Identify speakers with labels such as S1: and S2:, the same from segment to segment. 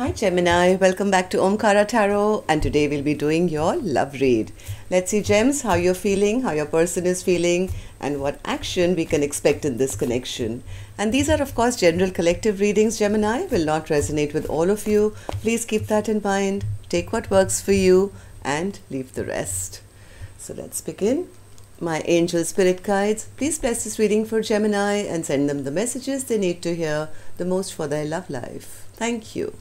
S1: Hi Gemini, welcome back to Omkara Tarot, and today we'll be doing your love read. Let's see, Gems, how you're feeling, how your person is feeling, and what action we can expect in this connection. And these are of course general collective readings, Gemini, will not resonate with all of you. Please keep that in mind. Take what works for you and leave the rest. So let's begin. My angel spirit guides, please bless this reading for Gemini and send them the messages they need to hear the most for their love life. Thank you.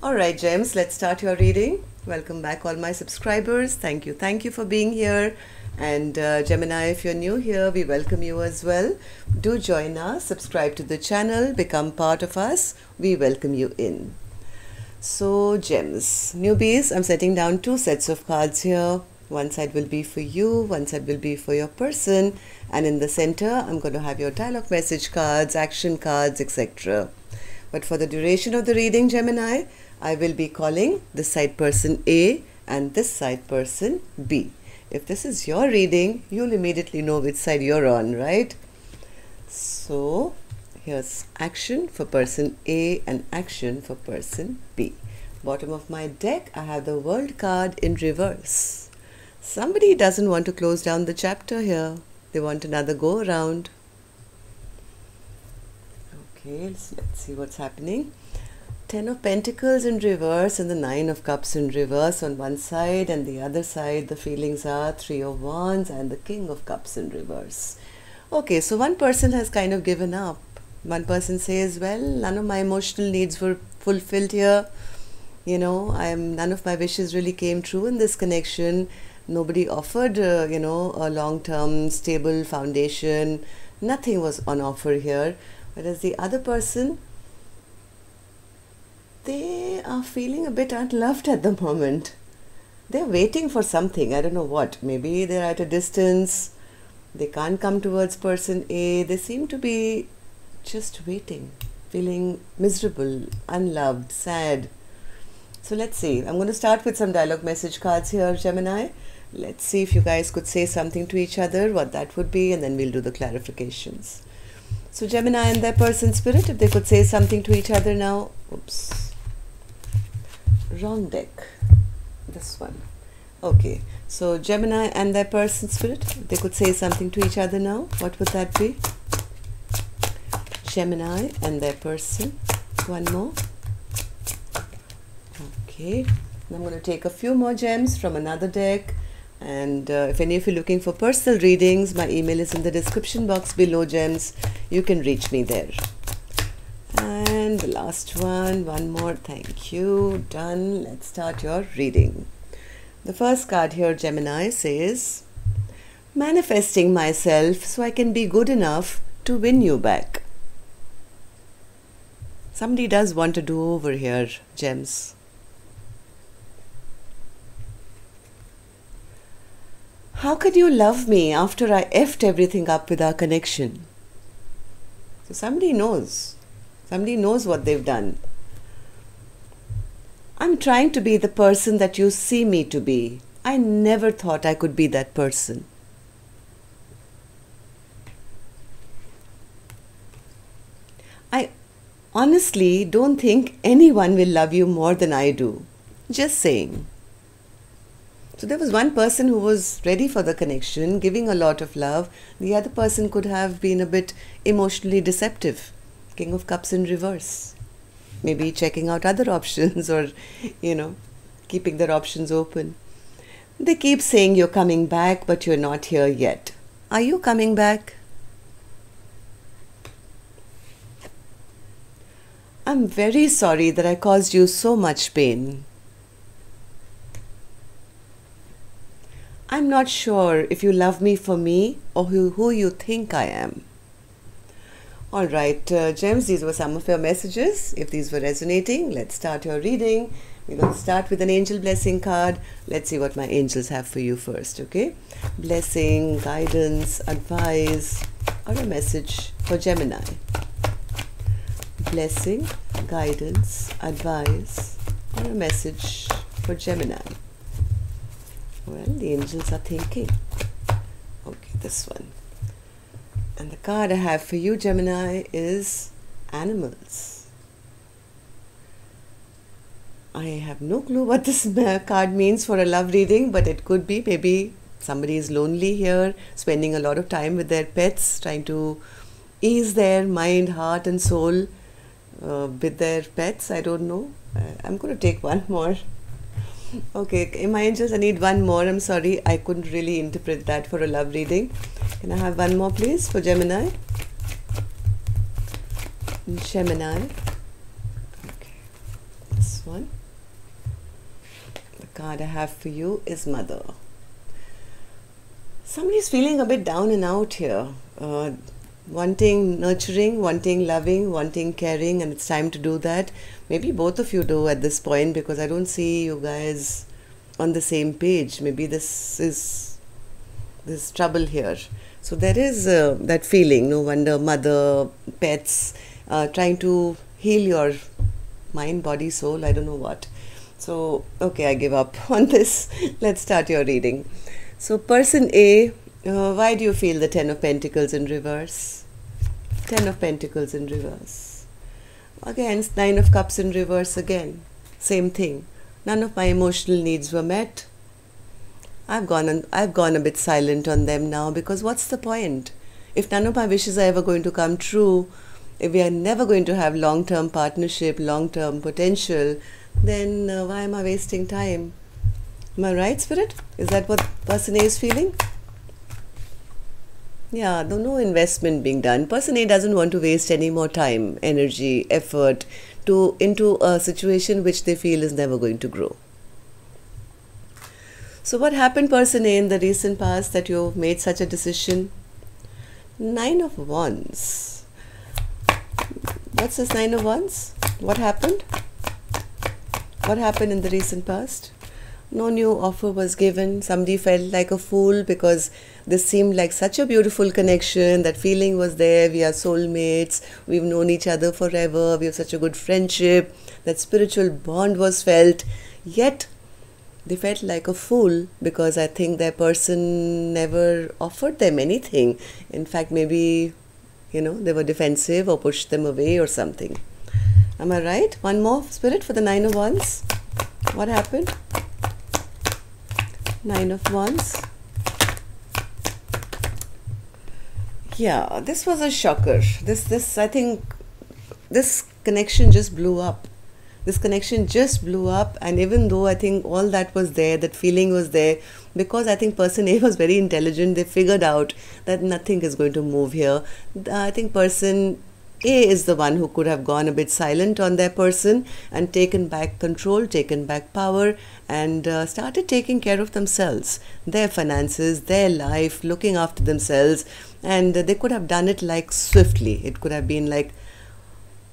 S1: Alright, Gems, let's start your reading. Welcome back all my subscribers. Thank you for being here. And Gemini, if you're new here, we welcome you as well. Do join us, subscribe to the channel, become part of us. We welcome you in. So, Gems, newbies, I'm setting down two sets of cards here. One side will be for you, one side will be for your person, and in the center I'm going to have your dialogue message cards, action cards, etc. But for the duration of the reading, Gemini, I will be calling this side person A and this side person B. If this is your reading, you'll immediately know which side you're on, right? So here's action for person A and action for person B. Bottom of my deck, I have the World card in reverse. Somebody doesn't want to close down the chapter here. They want another go around. Okay, let's see what's happening. 10 of Pentacles in reverse and the 9 of Cups in reverse on one side, and the other side the feelings are 3 of Wands and the King of Cups in reverse. Okay, so one person has kind of given up. One person says, well, none of my emotional needs were fulfilled here. You know, none of my wishes really came true in this connection. Nobody offered, a long-term stable foundation. Nothing was on offer here. Whereas the other person, they are feeling a bit unloved at the moment. They're waiting for something. I don't know what. Maybe they're at a distance. They can't come towards person A. They seem to be just waiting, feeling miserable, unloved, sad. So let's see. I'm going to start with some dialogue message cards here, Gemini. Let's see if you guys could say something to each other, what that would be, and then we'll do the clarifications. So Gemini and their person spirit, if they could say something to each other now. Oops. Wrong deck. This one. Okay. So Gemini and their person spirit, if they could say something to each other now, what would that be? Gemini and their person. One more. Okay. I'm going to take a few more gems from another deck. And if any of you are looking for personal readings, my email is in the description box below, Gems. You can reach me there. And the last one more. Thank you. Done. Let's start your reading. The first card here, Gemini, says, manifesting myself so I can be good enough to win you back. Somebody does want to do over here, Gems. How can you love me after I effed everything up with our connection? So somebody knows. Somebody knows what they've done. I'm trying to be the person that you see me to be. I never thought I could be that person. I honestly don't think anyone will love you more than I do. Just saying. So there was one person who was ready for the connection, giving a lot of love. The other person could have been a bit emotionally deceptive. King of Cups in reverse. Maybe checking out other options or, keeping their options open. They keep saying you're coming back, but you're not here yet. Are you coming back? I'm very sorry that I caused you so much pain. I'm not sure if you love me for me or who you think I am. Alright, Gems, these were some of your messages. If these were resonating, let's start your reading. We're going to start with an angel blessing card. Let's see what my angels have for you first, okay? Blessing, guidance, advice, or a message for Gemini. Blessing, guidance, advice, or a message for Gemini. Well, the angels are thinking. Okay, this one. And the card I have for you, Gemini, is animals. I have no clue what this card means for a love reading, but it could be maybe somebody is lonely here, spending a lot of time with their pets, trying to ease their mind, heart, and soul with their pets. I don't know. I'm going to take one more. Okay, am I just? I need one more. I'm sorry, I couldn't really interpret that for a love reading. Can I have one more, please, for Gemini? Gemini. Okay, this one. The card I have for you is Mother. Somebody's feeling a bit down and out here. Wanting nurturing, wanting loving, wanting caring, and it's time to do that. Maybe both of you do at this point, because I don't see you guys on the same page. Maybe this trouble here. So there is that feeling, no wonder, mother, pets, trying to heal your mind, body, soul, I don't know what. So, okay, I give up on this. Let's start your reading. So, person A, why do you feel the Ten of Pentacles in reverse? Ten of Pentacles in reverse. Again, Nine of Cups in reverse again. Same thing. None of my emotional needs were met. I've gone a bit silent on them now, because what's the point? If none of my wishes are ever going to come true, if we are never going to have long-term partnership, long-term potential, then why am I wasting time? Am I right, Spirit? Is that what person A is feeling? Yeah, no investment being done. Person A doesn't want to waste any more time, energy, effort into a situation which they feel is never going to grow. So what happened, person A, in the recent past that you made such a decision? Nine of Wands. What's this Nine of Wands? What happened? What happened in the recent past? No new offer was given. Somebody felt like a fool because this seemed like such a beautiful connection. That feeling was there. We are soulmates. We've known each other forever. We have such a good friendship. That spiritual bond was felt. Yet, they felt like a fool because I think their person never offered them anything. In fact, maybe, they were defensive or pushed them away or something. Am I right? One more, Spirit, for the Nine of Wands. What happened? Nine of Wands. Yeah, this was a shocker. I think this connection just blew up. This connection just blew up, and even though I think all that was there, that feeling was there, because I think person A was very intelligent, they figured out that nothing is going to move here. I think person A is the one who could have gone a bit silent on their person and taken back control, taken back power, and started taking care of themselves, their finances, their life, looking after themselves. And they could have done it like swiftly. It could have been like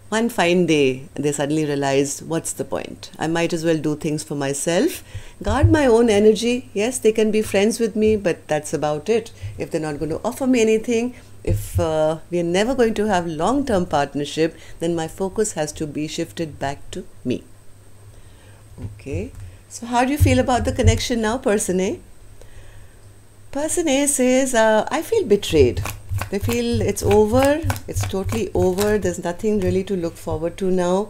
S1: one fine day, they suddenly realized, what's the point? I might as well do things for myself, guard my own energy. Yes, they can be friends with me, but that's about it. If they're not going to offer me anything, if we are never going to have long-term partnership, then my focus has to be shifted back to me. Okay, so how do you feel about the connection now, person A? Person A says, I feel betrayed. They feel it's over, it's totally over, there's nothing really to look forward to now.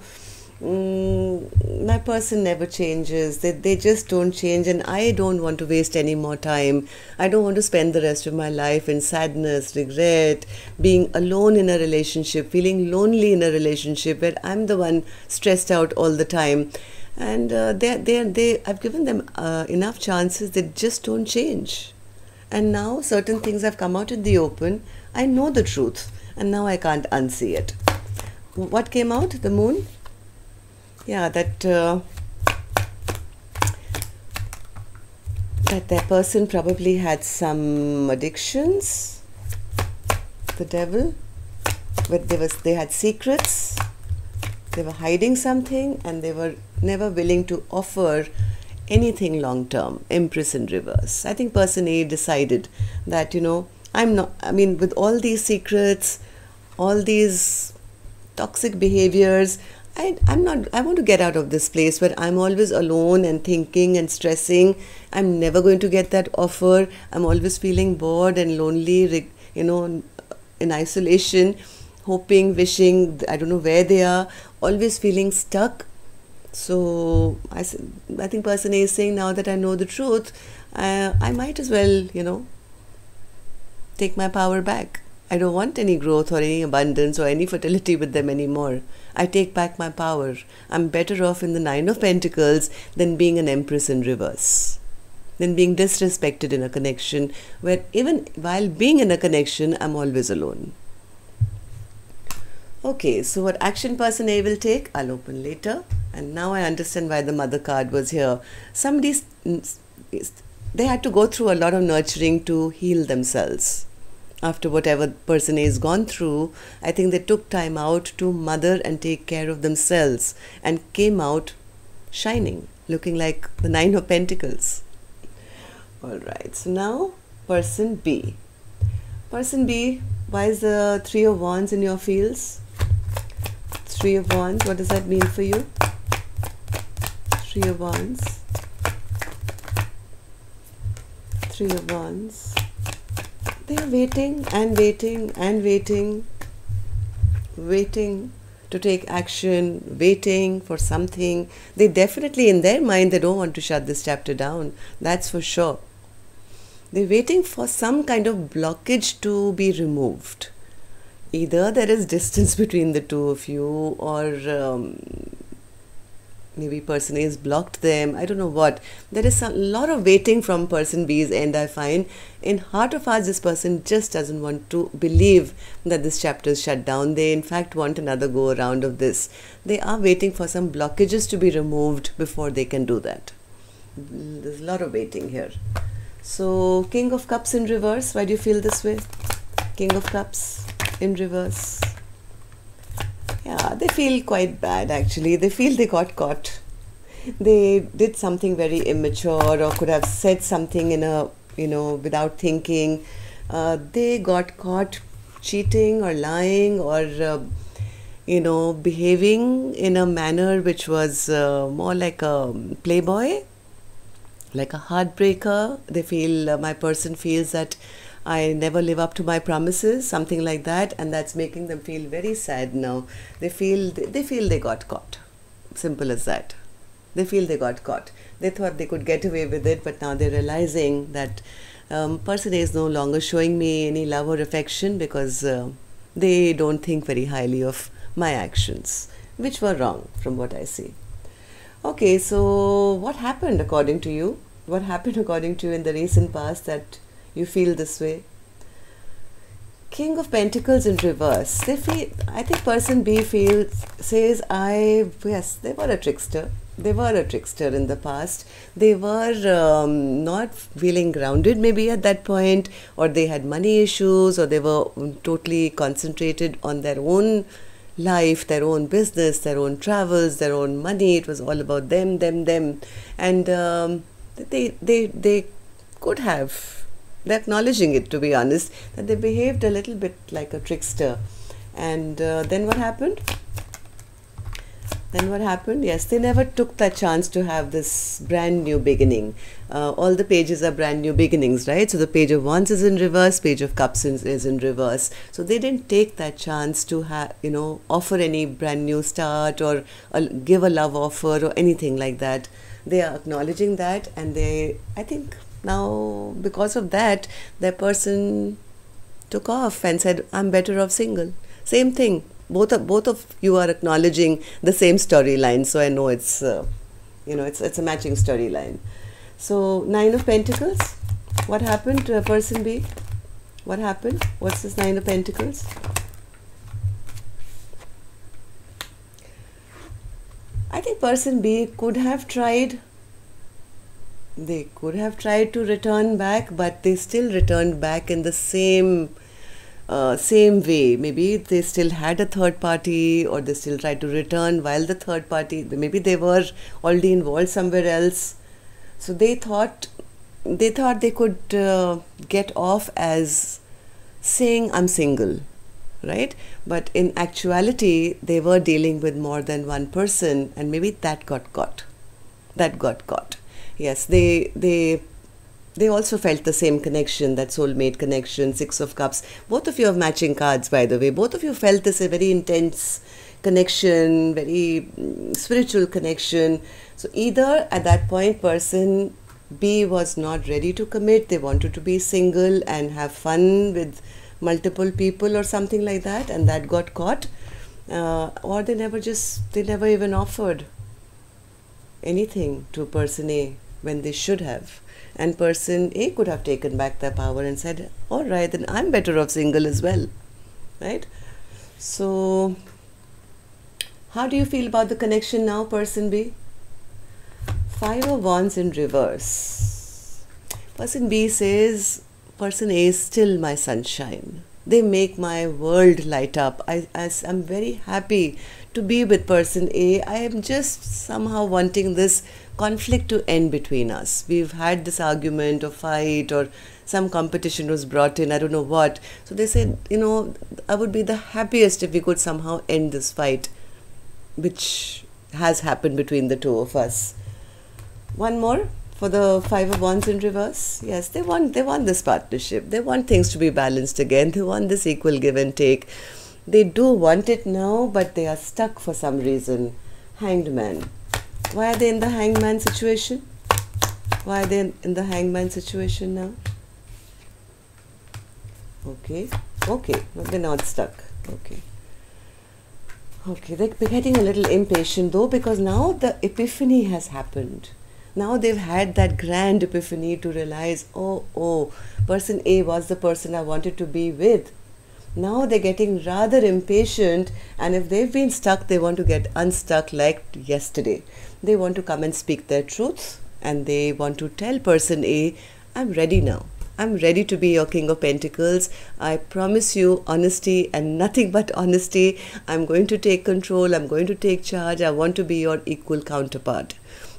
S1: My person never changes, they just don't change, and I don't want to waste any more time. I don't want to spend the rest of my life in sadness, regret, being alone in a relationship, feeling lonely in a relationship where I'm the one stressed out all the time. And I've given them enough chances, they just don't change. And now certain things have come out in the open. I know the truth, and now I can't unsee it. What came out? The Moon? Yeah, that their person probably had some addictions. The Devil. But they had secrets. They were hiding something, and they were never willing to offer anything long term. Empress in reverse. I think person A decided that, with all these secrets, all these toxic behaviors, I want to get out of this place where I'm always alone and thinking and stressing. I'm never going to get that offer. I'm always feeling bored and lonely, in isolation, hoping, wishing, I don't know where they are, always feeling stuck. So I think person A is saying, now that I know the truth, I might as well, take my power back. I don't want any growth or any abundance or any fertility with them anymore. I take back my power. I'm better off in the Nine of Pentacles than being an Empress in reverse, than being disrespected in a connection where even while being in a connection, I'm always alone. Okay, so what action person A will take, I'll open later. And now I understand why the Mother card was here. They had to go through a lot of nurturing to heal themselves. After whatever person A has gone through, I think they took time out to mother and take care of themselves and came out shining, looking like the Nine of Pentacles. Alright, so now person B. Person B, why is the Three of Wands in your fields? Three of Wands, what does that mean for you? Three of Wands. Three of Wands. They are waiting and waiting and waiting, waiting to take action, waiting for something. They definitely, in their mind, they don't want to shut this chapter down. That's for sure. They're waiting for some kind of blockage to be removed. Either there is distance between the two of you, or maybe person A has blocked them. I don't know what. There is a lot of waiting from person B's end, I find. In heart of hearts, this person just doesn't want to believe that this chapter is shut down. They in fact want another go around of this. They are waiting for some blockages to be removed before they can do that. There's a lot of waiting here. So King of Cups in reverse, why do you feel this way? King of Cups in reverse. Yeah, they feel quite bad actually. They feel they got caught. They did something very immature, or could have said something in a, without thinking. They got caught cheating or lying or, behaving in a manner which was more like a playboy, like a heartbreaker. They feel, my person feels that I never live up to my promises, something like that, and that's making them feel very sad now. They feel they got caught. Simple as that. They feel they got caught. They thought they could get away with it, but now they're realizing that person A is no longer showing me any love or affection because they don't think very highly of my actions, which were wrong from what I see. Okay, so what happened according to you? What happened according to you in the recent past that you feel this way? King of Pentacles in reverse. They feel, I think person B says, yes, they were a trickster. They were a trickster in the past. They were not feeling grounded maybe at that point, or they had money issues, or they were totally concentrated on their own life, their own business, their own travels, their own money. It was all about them. And they could have, they're acknowledging it, to be honest, that they behaved a little bit like a trickster. And then what happened? Yes, they never took that chance to have this brand new beginning. All the pages are brand new beginnings, right? So the Page of Wands is in reverse, Page of Cups is in reverse. So they didn't take that chance to have, offer any brand new start or give a love offer or anything like that. They are acknowledging that, and I think now because of that, their person took off and said, I'm better off single. Same thing. Both of you are acknowledging the same storyline, so I know it's it's a matching storyline. So Nine of Pentacles, what happened to person B? What happened? What's this Nine of Pentacles? I think person B could have tried. They could have tried to return back, but they still returned back in the same way. Maybe they still had a third party, or they still tried to return while the third party, maybe they were already involved somewhere else. So they thought they could get off as saying I'm single, right? But in actuality, they were dealing with more than one person, and maybe that got caught. Yes, they also felt the same connection, that soulmate connection, Six of Cups. Both of you have matching cards, by the way. Both of you felt this a very intense connection, very spiritual connection. So either at that point person B was not ready to commit, they wanted to be single and have fun with multiple people or something like that, and that got caught, or they never even offered anything to person A when they should have, and person A could have taken back their power and said, all right, then I'm better off single as well, right? So how do you feel about the connection now, person B? Five of Wands in reverse. Person B says, person A is still my sunshine. They make my world light up. I'm very happy to be with person A. I am just somehow wanting this conflict to end between us. We've had this argument or fight, or some competition was brought in, I don't know what. So they said, I would be the happiest if we could somehow end this fight, which has happened between the two of us. One more for the Five of Wands in reverse. Yes, they want this partnership. They want things to be balanced again. They want this equal give and take. They do want it now, but they are stuck for some reason. Hanged Man. Why are they in the Hanged Man situation? Why are they in the Hanged Man situation now? Okay, they're not stuck. Okay, they're getting a little impatient though, because now the epiphany has happened. Now they've had that grand epiphany to realize, oh, person A was the person I wanted to be with. Now they're getting rather impatient, and if they've been stuck, they want to get unstuck like yesterday. They want to come and speak their truth, and they want to tell person A, I'm ready now. I'm ready to be your King of Pentacles. I promise you honesty and nothing but honesty. I'm going to take control. I'm going to take charge. I want to be your equal counterpart.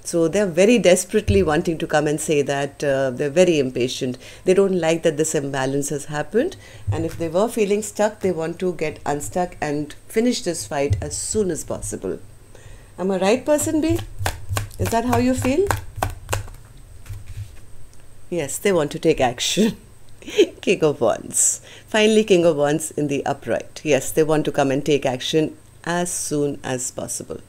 S1: So they're very desperately wanting to come and say that. They're very impatient. They don't like that this imbalance has happened. And if they were feeling stuck, they want to get unstuck and finish this fight as soon as possible. Am I right, person B? Is that how you feel? Yes, they want to take action. King of Wands. Finally, King of Wands in the upright. Yes, they want to come and take action as soon as possible.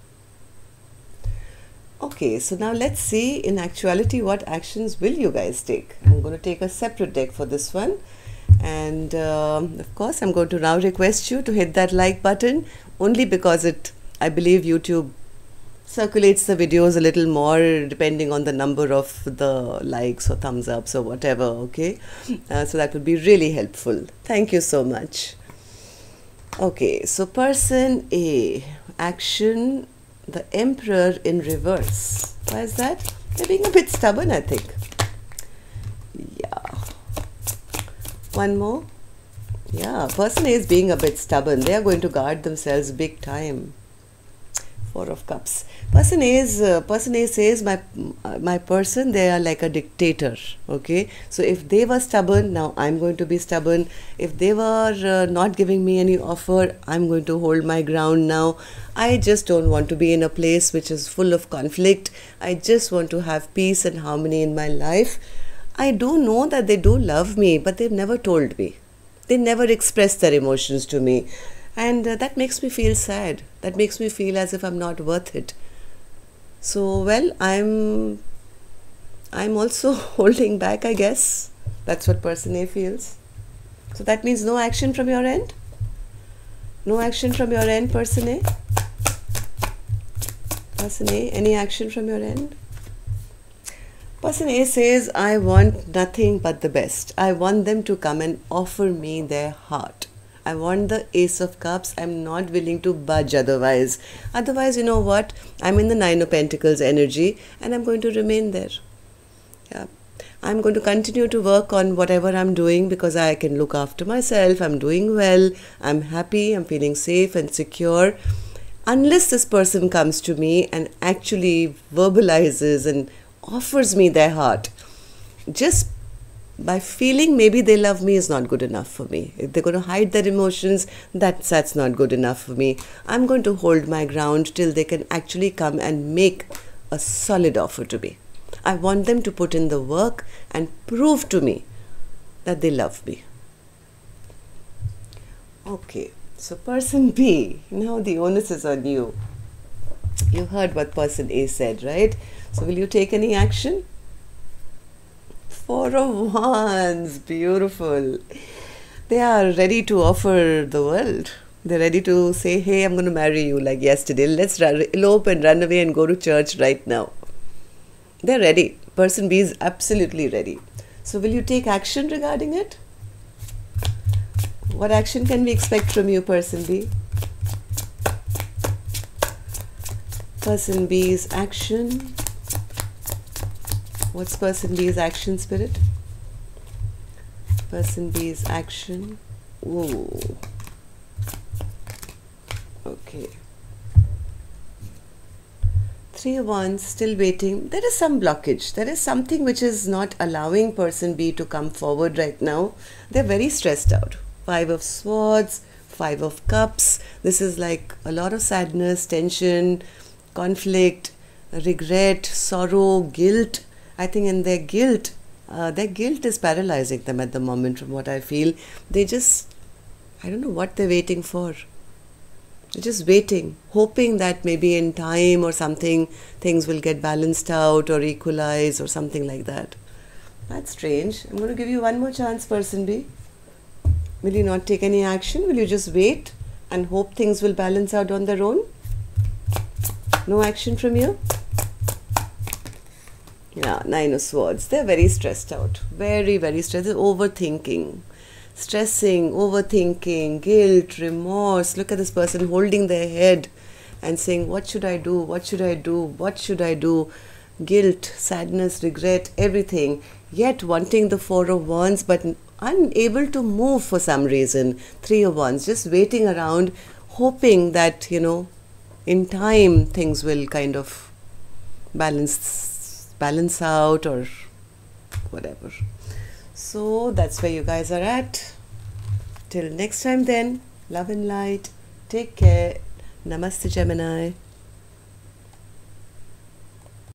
S1: Okay, so now let's see in actuality what actions will you guys take. I'm going to take a separate deck for this one. And of course, I'm going to now request you to hit that like button, only because I believe YouTube circulates the videos a little more depending on the number of the likes or thumbs ups or whatever, okay? So that would be really helpful. Thank you so much. Okay, so person A, action, the Emperor in reverse. Why is that? They're being a bit stubborn, I think. Yeah. One more. Yeah, person A is being a bit stubborn. They are going to guard themselves big time. Four of Cups. Person A says my person, they are like a dictator. Okay, so if they were stubborn, now I'm going to be stubborn. If they were not giving me any offer, I'm going to hold my ground now. I just don't want to be in a place which is full of conflict. I just want to have peace and harmony in my life. I do know that they do love me, but they've never told me. They never expressed their emotions to me. And that makes me feel sad. That makes me feel as if I'm not worth it. So, well, I'm also holding back, I guess. That's what person A feels. So that means no action from your end? No action from your end, person A? Person A, any action from your end? Person A says, I want nothing but the best. I want them to come and offer me their heart. I want the Ace of Cups. I'm not willing to budge otherwise. Otherwise, you know what? I'm in the Nine of Pentacles energy and I'm going to remain there. Yeah. I'm going to continue to work on whatever I'm doing because I can look after myself. I'm doing well. I'm happy. I'm feeling safe and secure. Unless this person comes to me and actually verbalizes and offers me their heart, just by feeling maybe they love me is not good enough for me. If they're going to hide their emotions, that's not good enough for me. I'm going to hold my ground till they can actually come and make a solid offer to me. I want them to put in the work and prove to me that they love me. Okay, So person B, now the onus is on you. You heard what person A said, right? So will you take any action? Four of Wands, beautiful. They are ready to offer the world. They're ready to say, hey, I'm going to marry you like yesterday. Let's elope and run away and go to church right now. They're ready. Person B is absolutely ready. So will you take action regarding it? What action can we expect from you, person B? Person B's action. What's person B's action, spirit? Person B's action. Ooh. Okay. Three of Wands, still waiting. There is some blockage. There is something which is not allowing person B to come forward right now. They're very stressed out. Five of Swords, Five of Cups. This is like a lot of sadness, tension, conflict, regret, sorrow, guilt. I think in their guilt is paralyzing them at the moment from what I feel. They just, I don't know what they're waiting for. They're just waiting, hoping that maybe in time or something, things will get balanced out or equalized or something like that. That's strange. I'm going to give you one more chance, person B. Will you not take any action? Will you just wait and hope things will balance out on their own? No action from you? Yeah, Nine of Swords. They're very stressed out. Very, very stressed. They're overthinking. Stressing, overthinking, guilt, remorse. Look at this person holding their head and saying, what should I do? What should I do? What should I do? Guilt, sadness, regret, everything. Yet wanting the Four of Wands, but unable to move for some reason. Three of Wands, just waiting around, hoping that, you know, in time things will kind of balance out or whatever. So that's where you guys are at. Till next time then, love and light. Take care. Namaste, Gemini.